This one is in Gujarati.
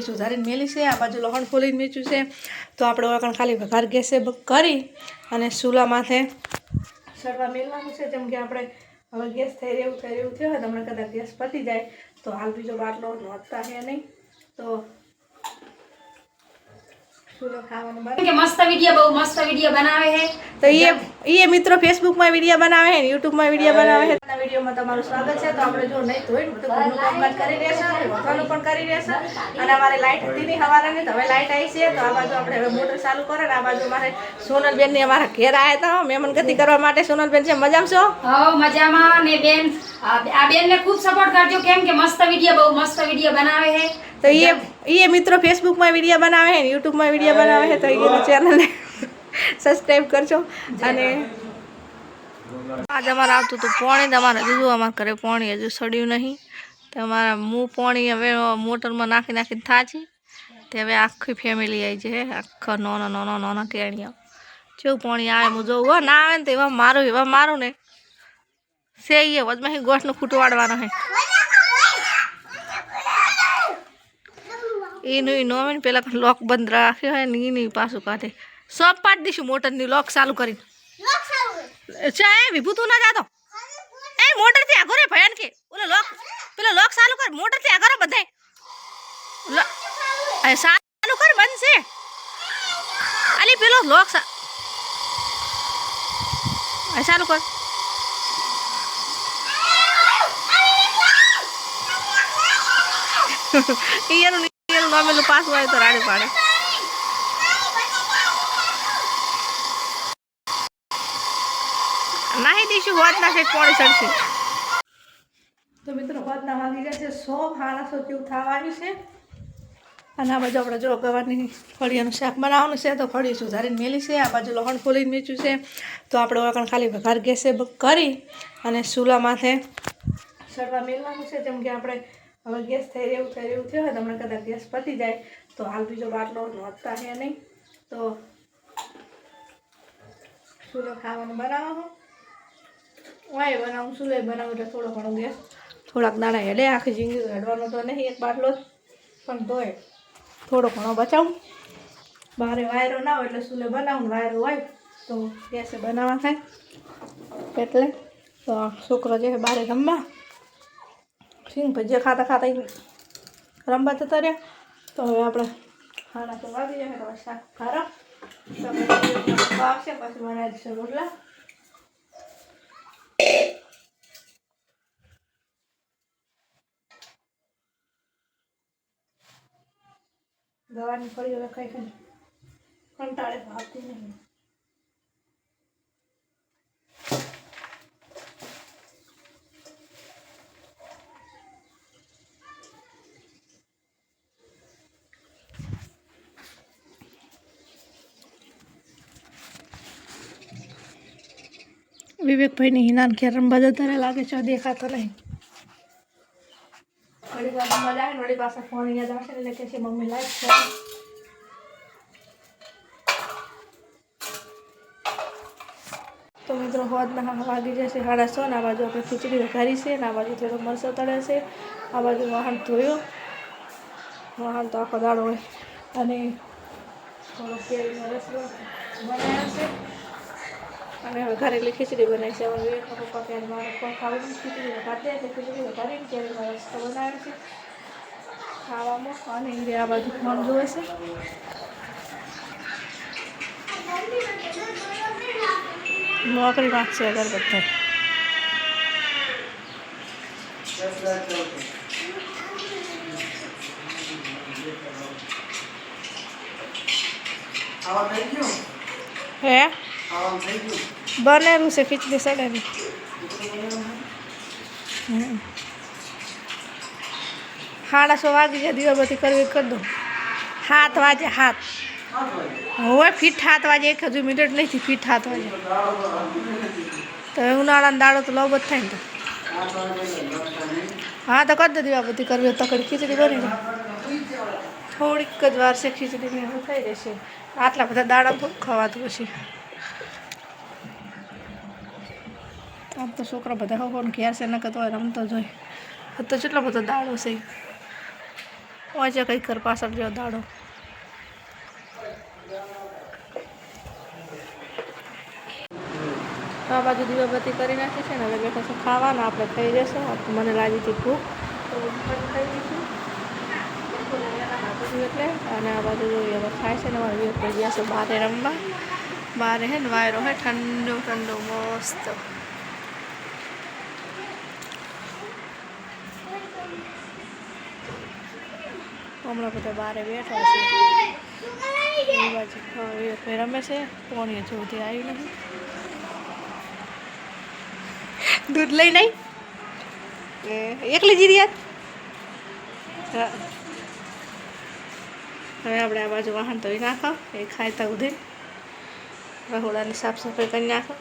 સુધારીને મેલી છે, આ બાજુ લહણ ફોલીને મીચ્યું છે। તો આપણે વળકણ ખાલી વઘાર ગેસે કરી અને ચૂલા માથે સળવા મેળવાનું છે, જેમ કે આપણે હવે ગેસ થઈ રહ્યું થયું હોય તમને કદાચ ગેસ પતી જાય તો હાલ બીજો બાટલો નોંધતા છે નહીં તો मस्त वीडियो बहु मस्त वीडियो बनावे है तो ये मित्रों फेसबुक में वीडियो बनावे है, यूट्यूब में वीडियो बनावे है। वीडियो में તમારું સ્વાગત છે। તો આપણે જો નહીં ધોઈ તો ઘરનું કામકાજ કરી રહેશે, વધવાનું પણ કરી રહેશે અને અમારે લાઈટ હતી નહીં હવારાની તો હવે લાઈટ આવી છે। તો આ બાજુ આપણે હવે મોટર ચાલુ કરે ને આ બાજુ મારે સોનલબેન ની અમારા ઘેર આવ્યા હતા મહેમાન ગતિ કરવા માટે। સોનલબેન છે મજામાં છો? હા મજામાં ને બેન આ બેન ને ખૂબ સપોર્ટ કરજો કેમ કે મસ્ત વીડિયો बहु मस्त वीडियो बनावे है। तो ये मित्रों फेसबुक में वीडियो बनावे है, यूट्यूब में वीडियो बनावे है तो ये चैनल ने सब्सक्राइब करजो। અને आज અમારે આવતું હતું પાણી, તમારે હજુ અમારા ઘરે પાણી હજુ સડ્યું નહીં તો અમારા હું પાણી હવે મોટરમાં નાખી નાખીને થાચી તે હવે આખી ફેમિલી આવી છે, આખા નાના ટેણીઓ જેવું પાણી આવે હું જોઉં હો ના આવે ને તો એવા મારું ને સે એ વચમાં ગોઠનું ખૂટું વાળવાનો હે એનું નોમે ને પેલા લોક બંધ રાખ્યો હોય ને એની પાછું કાઢે સબ પાડી દઈશું મોટરની લોક ચાલુ કરીને ચાય વિભૂ તું ના જાતો એ મોટર થી આગો રે ભયાન કે ઓલો લોક પેલો લોક ચાલુ કર મોટર થી આગો બધાય ચાલુ કર બંધ છે અલી પેલો લોક ચાલુ કર એનું નોમેલું પાછું આવે તો રાડું પાડે નાહી દઈશું હોદના છે પોણી ચડશે। તો મિત્રો હોદના વાગી જશે 100 જેવું થવાનું છે અને આ બાજુ આપણે જો ગવારની ફળિયાનું શાક બનાવવાનું છે તો ફળિયું સુધારીને મેલી છે, આ બાજુ લહણ ફોલીને મીચ્યું છે। તો આપણે વળકણ ખાલી વઘાર ગેસે કરી અને ચૂલા માથે સળવા મેળવાનું છે, જેમ કે આપણે હવે ગેસ થઈ રહ્યું થયું હોય તમને કદાચ ગેસ પતી જાય તો હાલ બીજો બાટલો નોંધતા છે નહીં તો ચૂલો ખાવાનું બનાવો વાય બનાવું ચૂલે બનાવું એટલે થોડો ઘણો ગેસ થોડાક દાણા હેડે આખી જિંદગી હેડવાનો તો નહીં એક બાટલો જ પણ તોય થોડો ઘણો બચાવું બહારે વાયરો ના હોય એટલે ચૂલે બનાવું વાયરો હોય તો ગેસે બનાવવા થાય એટલે તો છોકરો જે બહાર રમવા સિંગ ભજીયા ખાતા ખાતા રમવા જતા રહ્યા તો હવે આપણે ખાના તો વાગી જાય તો શાક ખારા આવશે પછી બનાવી દઈશું રોટલા। ગવાની ફળી હવે ખાઈ ખાઈ કંટાળે ભાવતી નહીં। વિવેકભાઈ ની હિનાન ઘેર રમવા જતા લાગે છે દેખાતો નહીં વળી પાસે મજા આવે ને વળી પાસે ફોન યાદ આવશે એટલે કે છે મમ્મી લાઈક છે। તો મિત્રો હોદના વાગી જશે 6:30 આ બાજુ આપણે ખીચડી વઘારી છે ને આ બાજુ થોડો મરચો તળે છે, આ બાજુ વાહન ધોયો વાહન તો આખો દાડો હોય અને થોડો કેરીનો રસ બનાવ્યો છે અને હવે ઘરેલી ખીચડી બનાવી છે। હવે વિવેકના પપ્પા ક્યારે મારા પપ્પા ખાવાની ખીચડી વઘારતી એટલે ખીચડી વઘારીને કેરીનો રસ્તો બનાવ્યો છે ખાવામાં અને એ આ બાજુ ફોન જોવે છે। નોકરી માગશે અગર બધા હે બનેલું છે ખીચડી સડેલી 6:30 વાગી જાય દીવાબત્તી કરવી કરી દો 7 વાગે 7 હવે ફીટ 7 વાગે એક હજુ મિનિટ નહીં ફીટ 7 વાગે તો ઉનાળાનો દાડો તો લવ જ થાય ને તો હા તો કરી દો દીવાબત્તી કરવી તકડી ખીચડી બની જાય થોડીક જ વાર છે ખીચડીની હવે થઈ રહેશે આટલા બધા દાડા થોડું ખવાતું પછી આમ તો છોકરા બધા હોવાનો ઘેર છે ન કરતો હોય રમતો જ હોય તો કેટલો બધો દાડો છે વાંચે કંઈક કર પાછળ જો દાડો તો આ બાજુ દીવાબત્તી કરી નાખી છે ને હવે બેઠા છે ખાવાના આપણે ખાઈ જશે મને લાગી હતી ભૂખ તો ખાઈ દઈશું એટલે અને આ બાજુ જોઈએ હવે ખાય છે ને મારે વિવેક ગયા છે બહાર રમવા બહાર હે ને વાયરો હે ઠંડો ઠંડો મસ્ત હમણાં બધા બહાર બેઠા છે એ બાજુ હા વિવેક રમે છે પોણીએ જોતી આવ્યું નહીં દૂધ લઈ નહીં એકલી જીરી યાર હા હવે આપણે આ બાજુ વાહન ધોઈ નાખો એ ખાયતા ઉધે રહોડાની સાફ સફાઈ કરી નાખો